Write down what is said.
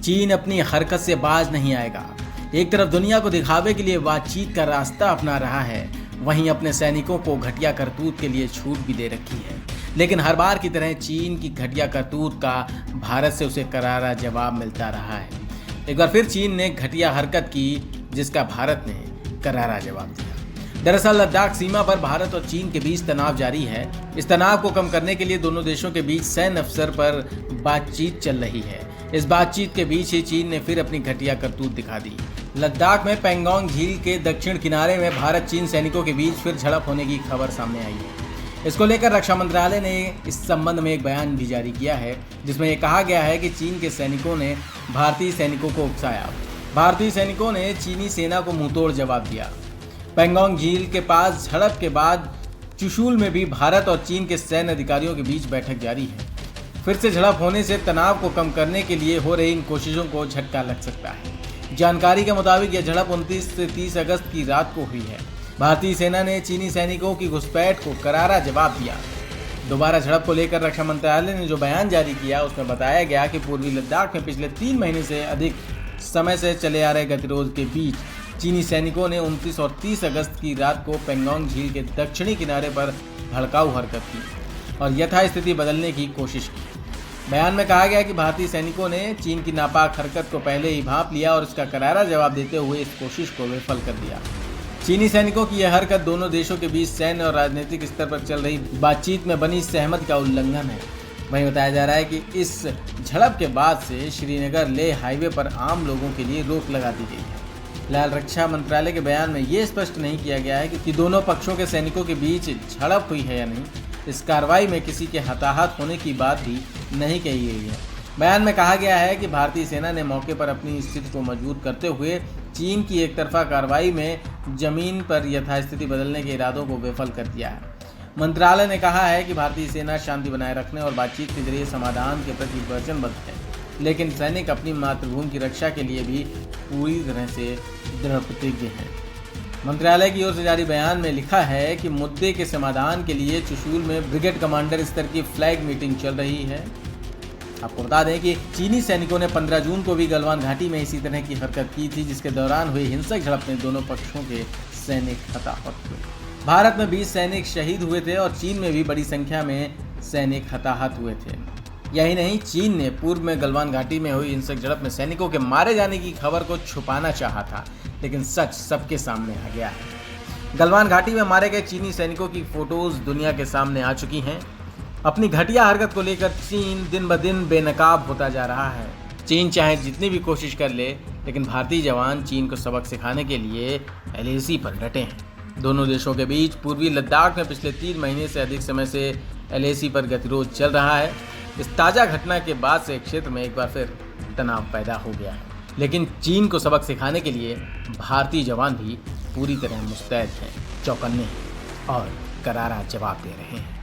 चीन अपनी हरकत से बाज नहीं आएगा। एक तरफ दुनिया को दिखावे के लिए बातचीत का रास्ता अपना रहा है, वहीं अपने सैनिकों को घटिया करतूत के लिए छूट भी दे रखी है। लेकिन हर बार की तरह चीन की घटिया करतूत का भारत से उसे करारा जवाब मिलता रहा है। एक बार फिर चीन ने घटिया हरकत की, जिसका भारत ने करारा जवाब दिया। दरअसल लद्दाख सीमा पर भारत और चीन के बीच तनाव जारी है। इस तनाव को कम करने के लिए दोनों देशों के बीच सैन्य अवसर पर बातचीत चल रही है। इस बातचीत के बीच ही चीन ने फिर अपनी घटिया करतूत दिखा दी। लद्दाख में पेंगोंग झील के दक्षिण किनारे में भारत चीन सैनिकों के बीच फिर झड़प होने की खबर सामने आई है। इसको लेकर रक्षा मंत्रालय ने इस संबंध में एक बयान भी जारी किया है, जिसमें यह कहा गया है कि चीन के सैनिकों ने भारतीय सैनिकों को उकसाया। भारतीय सैनिकों ने चीनी सेना को मुंहतोड़ जवाब दिया। पेंगोंग झील के पास झड़प के बाद चुशूल में भी भारत और चीन के सैन्य अधिकारियों के बीच बैठक जारी है। फिर से झड़प होने से तनाव को कम करने के लिए हो रही इन कोशिशों को झटका लग सकता है। जानकारी के मुताबिक यह झड़प 29 से 30 अगस्त की रात को हुई है। भारतीय सेना ने चीनी सैनिकों की घुसपैठ को करारा जवाब दिया। दोबारा झड़प को लेकर रक्षा मंत्रालय ने जो बयान जारी किया, उसमें बताया गया कि पूर्वी लद्दाख में पिछले 3 महीने से अधिक समय से चले आ रहे गतिरोध के बीच चीनी सैनिकों ने 29 और 30 अगस्त की रात को पेंगोंग झील के दक्षिणी किनारे पर भड़काऊ हरकत की और यथास्थिति बदलने की कोशिश की। बयान में कहा गया कि भारतीय सैनिकों ने चीन की नापाक हरकत को पहले ही भांप लिया और इसका करारा जवाब देते हुए इस कोशिश को विफल कर दिया। चीनी सैनिकों की यह हरकत दोनों देशों के बीच सैन्य और राजनीतिक स्तर पर चल रही बातचीत में बनी सहमति का उल्लंघन है। वहीं बताया जा रहा है कि इस झड़प के बाद से श्रीनगर लेह हाईवे पर आम लोगों के लिए रोक लगा दी गई है। फिलहाल रक्षा मंत्रालय के बयान में ये स्पष्ट नहीं किया गया है कि दोनों पक्षों के सैनिकों के बीच झड़प हुई है या नहीं। इस कार्रवाई में किसी के हताहत होने की बात भी नहीं कही गई है। बयान में कहा गया है कि भारतीय सेना ने मौके पर अपनी स्थिति को मजबूत करते हुए चीन की एक तरफा कार्रवाई में जमीन पर यथास्थिति बदलने के इरादों को विफल कर दिया है। मंत्रालय ने कहा है कि भारतीय सेना शांति बनाए रखने और बातचीत के जरिए समाधान के प्रति वचनबद्ध है, लेकिन सैनिक अपनी मातृभूमि की रक्षा के लिए भी पूरी तरह से दृढ़ प्रतिज्ञ हैं। मंत्रालय की ओर से जारी बयान में लिखा है कि मुद्दे के समाधान के लिए चुशूल में ब्रिगेड कमांडर स्तर की फ्लैग मीटिंग चल रही है। आपको बता दें कि चीनी सैनिकों ने 15 जून को भी गलवान घाटी में इसी तरह की हरकत की थी, जिसके दौरान हुई हिंसक झड़प में दोनों पक्षों के सैनिक हताहत हुए। भारत में 20 सैनिक शहीद हुए थे और चीन में भी बड़ी संख्या में सैनिक हताहत हुए थे। यही नहीं, चीन ने पूर्व में गलवान घाटी में हुई हिंसक झड़प में सैनिकों के मारे जाने की खबर को छुपाना चाहा था, लेकिन सच सबके सामने आ गया है। गलवान घाटी में मारे गए चीनी सैनिकों की फोटोज दुनिया के सामने आ चुकी हैं। अपनी घटिया हरकत को लेकर चीन दिन ब दिन बेनकाब होता जा रहा है। चीन चाहे जितनी भी कोशिश कर ले, लेकिन भारतीय जवान चीन को सबक सिखाने के लिए LAC पर डटे हैं। दोनों देशों के बीच पूर्वी लद्दाख में पिछले 3 महीने से अधिक समय से LAC पर गतिरोध चल रहा है। इस ताज़ा घटना के बाद से क्षेत्र में एक बार फिर तनाव पैदा हो गया है, लेकिन चीन को सबक सिखाने के लिए भारतीय जवान भी पूरी तरह मुस्तैद हैं, चौकन्ने हैं और करारा जवाब दे रहे हैं।